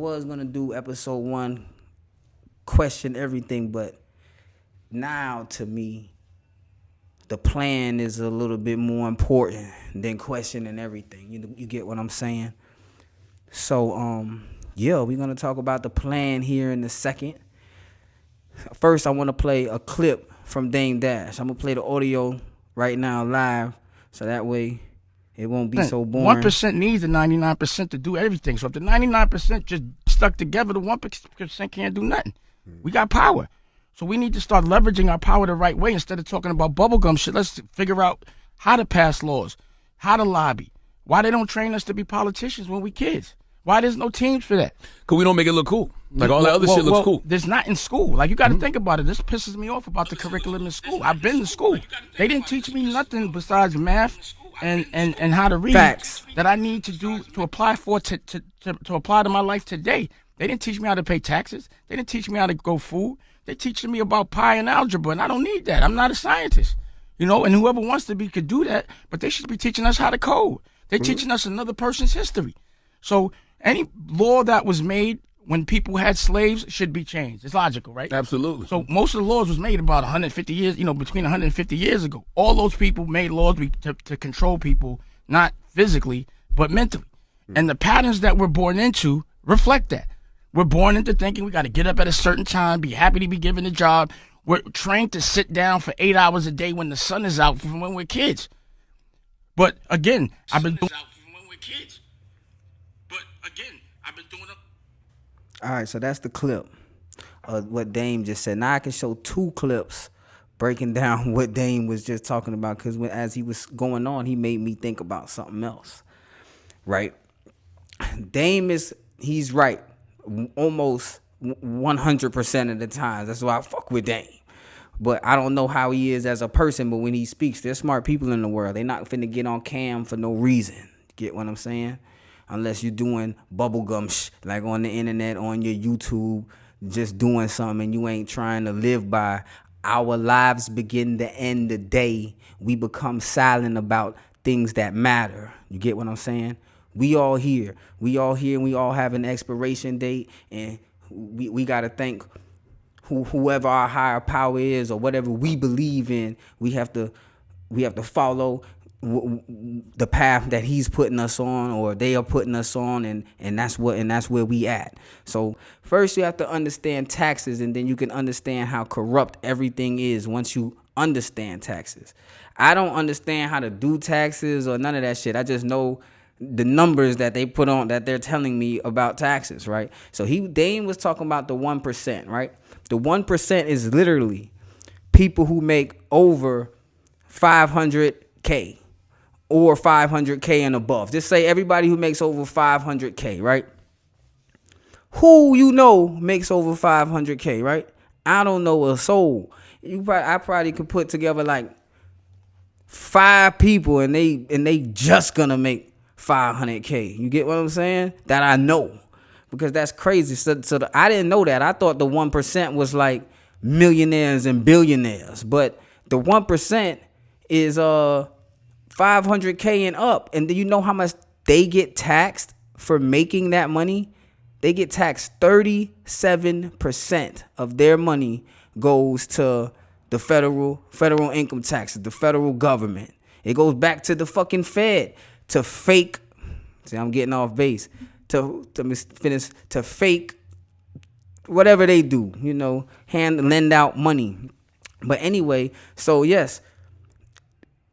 Was gonna do episode 1, question everything, but now to me, the plan is a little bit more important than questioning everything. You get what I'm saying? So yeah, we're gonna talk about the plan here in a second. First, I want to play a clip from Dame Dash. I'm gonna play the audio right now live, so that way it won't be so boring. 1% needs the 99% to do everything. So if the 99% just stuck together, the 1% can't do nothing. We got power. So we need to start leveraging our power the right way instead of talking about bubblegum shit. Let's figure out how to pass laws, how to lobby, why they don't train us to be politicians when we kids. Why there's no teams for that? Because we don't make it look cool. Like all that other shit looks cool. There's not in school. Like, you got to think about it. This pisses me off about the curriculum in school. I've been to school. They didn't teach me nothing besides math and how to read. Facts. That I need to do to apply to apply to my life today. They didn't teach me how to pay taxes. They didn't teach me how to grow food. They're teaching me about pi and algebra, and I don't need that. I'm not a scientist. And whoever wants to be could do that, but they should be teaching us how to code. They're teaching us another person's history. So any law that was made when people had slaves should be changed. It's logical, right? Absolutely. So most of the laws was made about 150 years, between 150 years ago. All those people made laws to control people, not physically, but mentally. And the patterns that we're born into reflect that. We're born into thinking we got to get up at a certain time, be happy to be given a job. We're trained to sit down for 8 hours a day when the sun is out from when we're kids. But again, I've been doing All right, so that's the clip of what Dame just said. Now I can show 2 clips breaking down what Dame was just talking about, because as he was going on, he made me think about something else, right? He's right almost 100% of the times. That's why I fuck with Dame. But I don't know how he is as a person, but when he speaks, there's smart people in the world. They're not finna get on cam for no reason. Get what I'm saying? Unless you're doing bubblegum like on the internet, on your YouTube, just doing something and you ain't trying to live by. Our lives begin to end the day we become silent about things that matter. You get what I'm saying? We all here, and we all have an expiration date, and we got to thank whoever our higher power is or whatever we believe in. We have to follow the path that he's putting us on, or they are putting us on, and that's where we at. So first you have to understand taxes, and then you can understand how corrupt everything is once you understand taxes. I don't understand how to do taxes or none of that shit. I just know the numbers that they put on, that they're telling me about taxes, right? So Dame was talking about the 1%, right? The 1% is literally people who make over 500K or 500K and above. Just say everybody who makes over 500K, right? Who makes over 500K, right? I don't know a soul. I probably could put together like 5 people and they just gonna make 500K. You get what I'm saying? That I know, because that's crazy. So I didn't know that. I thought the 1% was like millionaires and billionaires, but the 1% is 500K and up. And do you know how much they get taxed for making that money? They get taxed 37% of their money goes to the federal income taxes, the federal government. It goes back to the fucking Fed to fake. See, I'm getting off base. To fake whatever they do, lend out money. But anyway, so yes,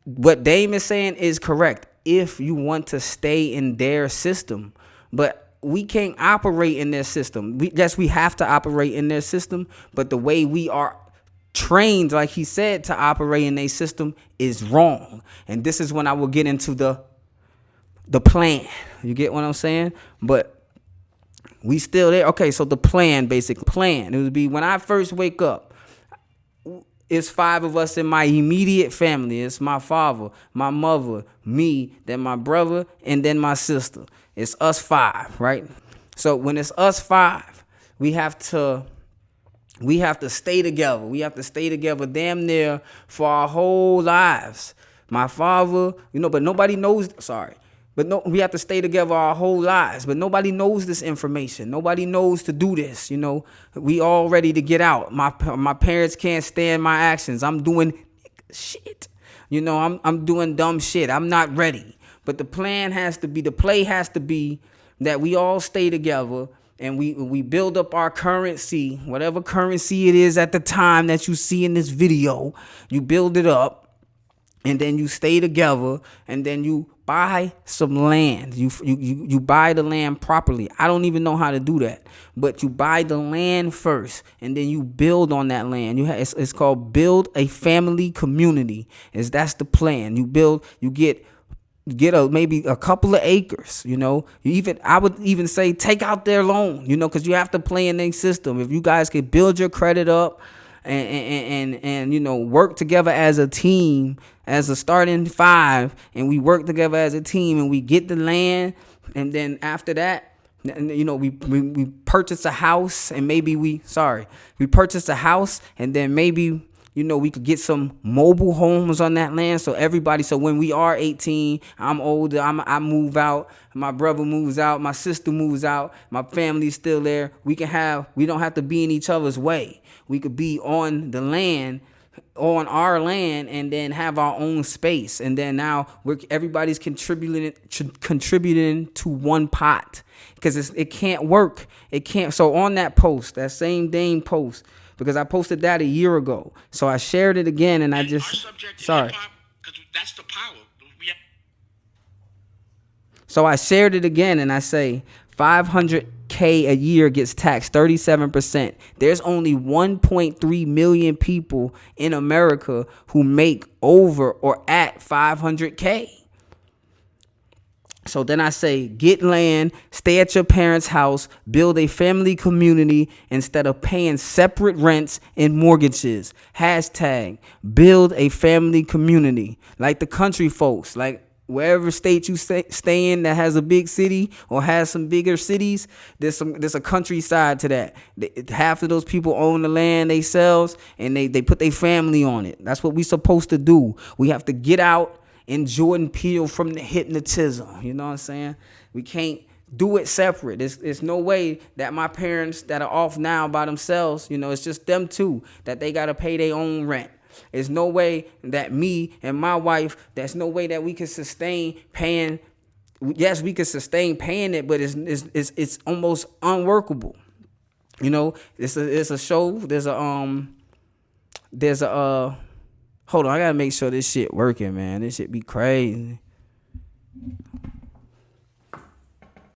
what Dame is saying is correct if you want to stay in their system. But we can't operate in their system. We have to operate in their system, but the way we are trained, like he said, to operate in their system is wrong. And this is when I will get into the plan. You get what I'm saying? But we still there. Okay, so the basic plan, it would be when I first wake up, it's 5 of us in my immediate family. It's my father, my mother, me, then my brother, and then my sister. It's us 5, right? So when it's us 5, we have to stay together. We have to stay together damn near for our whole lives. My father, but nobody knows. Sorry. But no, we have to stay together our whole lives. But nobody knows this information. Nobody knows to do this. You know, we all ready to get out. My parents can't stand my actions. I'm doing shit. You know, I'm doing dumb shit. I'm not ready. But the play has to be that we all stay together and we build up our currency, whatever currency it is at the time that you see in this video. You build it up. And then you stay together, and then you buy some land. You buy the land properly. I don't even know how to do that, but you buy the land first, and then you build on that land. It's called build a family community. That's the plan. You get maybe a couple of acres. You know, I would even say take out their loan. You know, because you have to play in their system. If you guys could build your credit up. And you know, work together as a team, as a starting five, and we work together as a team, and we get the land, and then after that, you know, we purchase a house, and maybe we purchase a house, and then maybe, you know, we could get some mobile homes on that land. So when we are 18, I'm older, I move out, my brother moves out, my sister moves out, my family's still there. We don't have to be in each other's way. We could be on the land, on our land, and then have our own space. And then now everybody's contributing to one pot, because it can't work. It can't. So on that post, that same Dame post, because I posted that a year ago, so I shared it again, and I just sorry. Because that's the power. So I shared it again, and I say 500K a year gets taxed 37%. There's only 1.3 million people in America who make over or at 500K. So then I say, get land, stay at your parents' house, build a family community instead of paying separate rents and mortgages. Hashtag build a family community. Like the country folks, like wherever state you stay in that has a big city or has some bigger cities, there's a countryside to that. Half of those people own the land themselves, and they put their family on it. That's what we supposed to do. We have to get out and Jordan Peele from the hypnotism. You know what I'm saying? We can't do it separate. There's no way that my parents that are off now by themselves, you know, it's just them two, that they got to pay their own rent. There's no way that me and my wife, there's no way that we can sustain paying. Yes, we could sustain paying it, but it's almost unworkable. You know, it's a show. There's a hold on, I gotta make sure this shit working, man. This shit be crazy.